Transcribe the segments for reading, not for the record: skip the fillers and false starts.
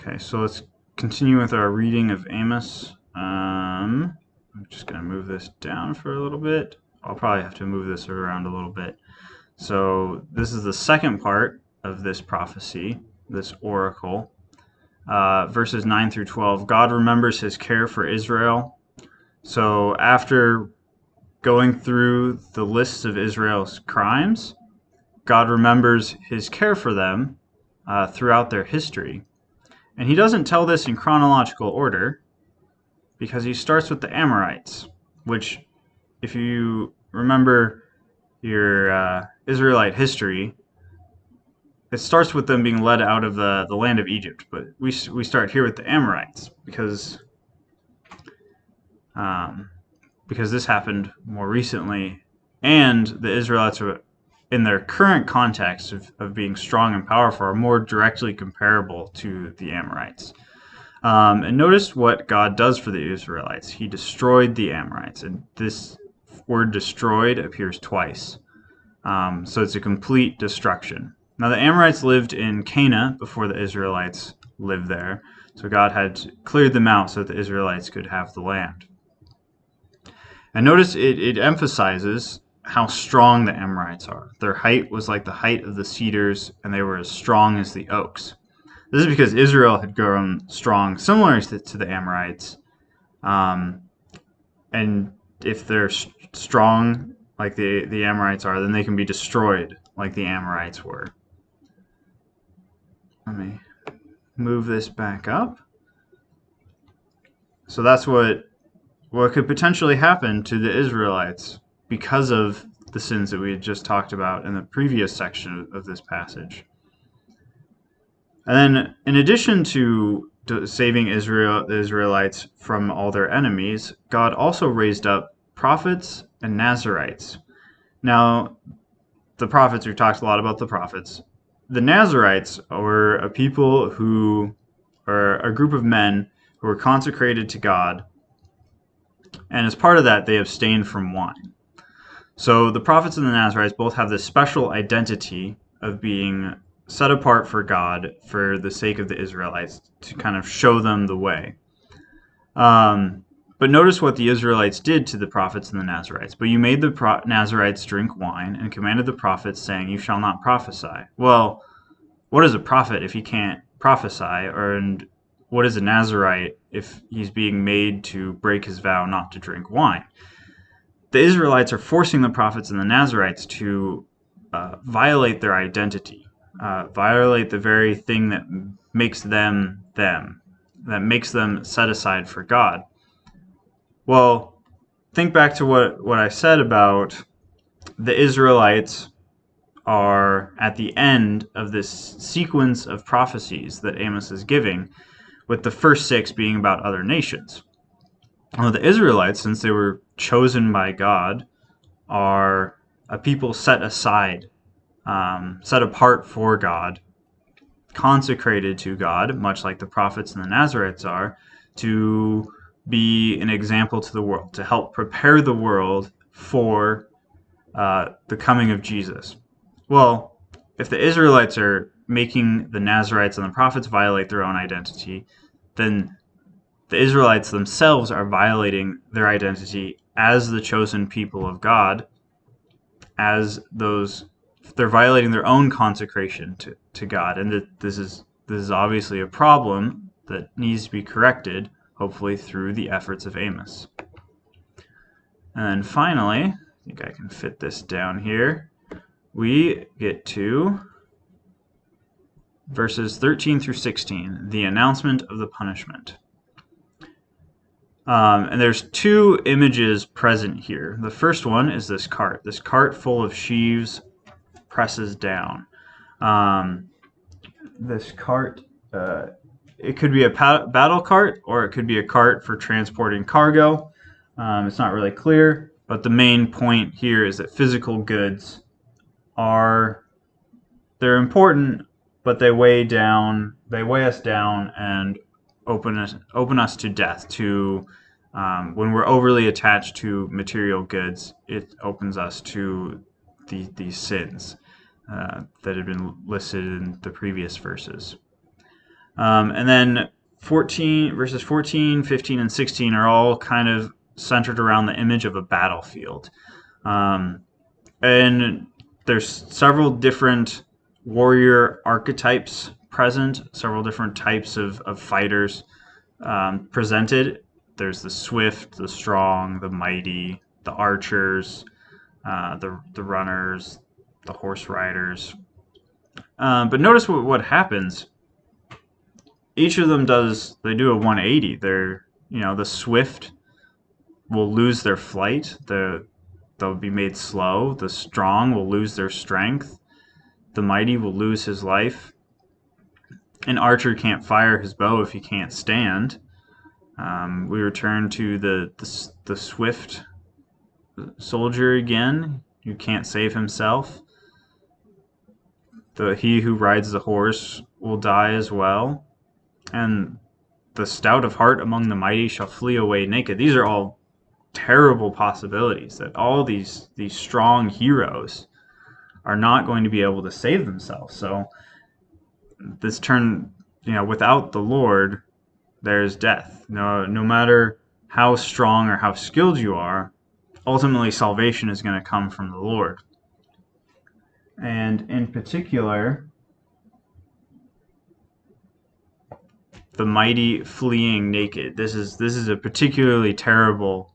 Okay, so let's continue with our reading of Amos. I'm just going to move this down for a little bit. I'll probably have to move this around a little bit. So this is the second part of this prophecy, this oracle. Verses 9 through 12. God remembers his care for Israel. So after going through the list of Israel's crimes, God remembers his care for them throughout their history. And he doesn't tell this in chronological order because he starts with the Amorites, which, if you remember your Israelite history, it starts with them being led out of the land of Egypt. But we start here with the Amorites because this happened more recently, and the Israelites are, in their current context of being strong and powerful, are more directly comparable to the Amorites. And notice what God does for the Israelites. He destroyed the Amorites, and this word destroyed appears twice. So it's a complete destruction. Now the Amorites lived in Canaan before the Israelites lived there, so God had cleared them out so that the Israelites could have the land. And notice it emphasizes how strong the Amorites are. Their height was like the height of the cedars, and they were as strong as the oaks. This is because Israel had grown strong, similar to the Amorites. And if they're strong like the Amorites are, then they can be destroyed like the Amorites were. Let me move this back up. So that's what could potentially happen to the Israelites because of the sins that we had just talked about in the previous section of this passage. And then, in addition to saving the Israelites from all their enemies, God also raised up prophets and Nazarites. Now, the prophets, we've talked a lot about the prophets. The Nazarites were a people who are a group of men who were consecrated to God, and as part of that, they abstained from wine. So the prophets and the Nazarites both have this special identity of being set apart for God for the sake of the Israelites, to kind of show them the way. But notice what the Israelites did to the prophets and the Nazarites. But you made the Nazarites drink wine and commanded the prophets, saying, "You shall not prophesy." Well, what is a prophet if he can't prophesy? And what is a Nazarite if he's being made to break his vow not to drink wine? The Israelites are forcing the prophets and the Nazarites to violate their identity, violate the very thing that makes them them, that makes them set aside for God. Well, think back to what I said about the Israelites are at the end of this sequence of prophecies that Amos is giving, with the first 6 being about other nations. Well, the Israelites, since they were chosen by God, are a people set aside, set apart for God, consecrated to God, much like the prophets and the Nazarites are, to be an example to the world, to help prepare the world for the coming of Jesus. Well, if the Israelites are making the Nazarites and the prophets violate their own identity, then the Israelites themselves are violating their identity as the chosen people of God, they're violating their own consecration to God. And this is obviously a problem that needs to be corrected, hopefully through the efforts of Amos. And then finally, I think I can fit this down here, we get to verses 13 through 16, the announcement of the punishment. And there's 2 images present here. The first one is this cart. This cart full of sheaves presses down. This cart, it could be a battle cart, or it could be a cart for transporting cargo. It's not really clear, but the main point here is that physical goods they're important, but they weigh us down and open us to death. When we're overly attached to material goods, it opens us to these sins that had been listed in the previous verses. And then verses 14, 15, and 16 are all kind of centered around the image of a battlefield. And there's several different warrior archetypes present, several different types of fighters presented. There's the swift, the strong, the mighty, the archers, the runners, the horse riders. But notice what happens. Each of them they do a 180. The swift will lose their flight. They'll be made slow. The strong will lose their strength. The mighty will lose his life. An archer can't fire his bow if he can't stand. We return to the swift soldier again, who can't save himself. He who rides the horse will die as well. And the stout of heart among the mighty shall flee away naked. These are all terrible possibilities, that all these strong heroes are not going to be able to save themselves. So without the Lord, there's death. No matter how strong or how skilled you are, ultimately salvation is going to come from the Lord. And in particular, the mighty fleeing naked. This is a particularly terrible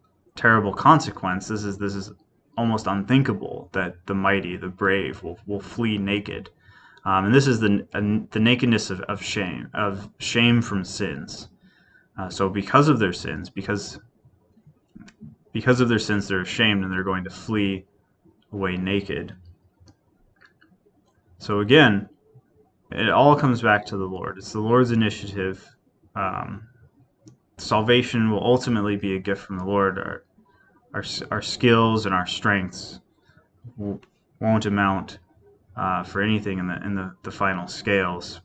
consequence. This is almost unthinkable, that the mighty, the brave, will flee naked. And this is the nakedness of shame from sins. So because of their sins, because of their sins, they're ashamed and they're going to flee away naked. So again, it all comes back to the Lord. It's the Lord's initiative. Salvation will ultimately be a gift from the Lord. Our skills and our strengths won't amount for anything in the final scales,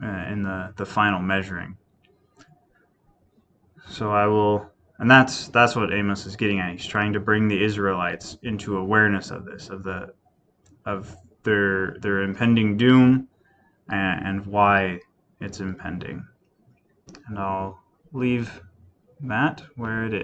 in the final measuring. So and that's what Amos is getting at. He's trying to bring the Israelites into awareness of this, of their impending doom, and why it's impending. And I'll leave that where it is.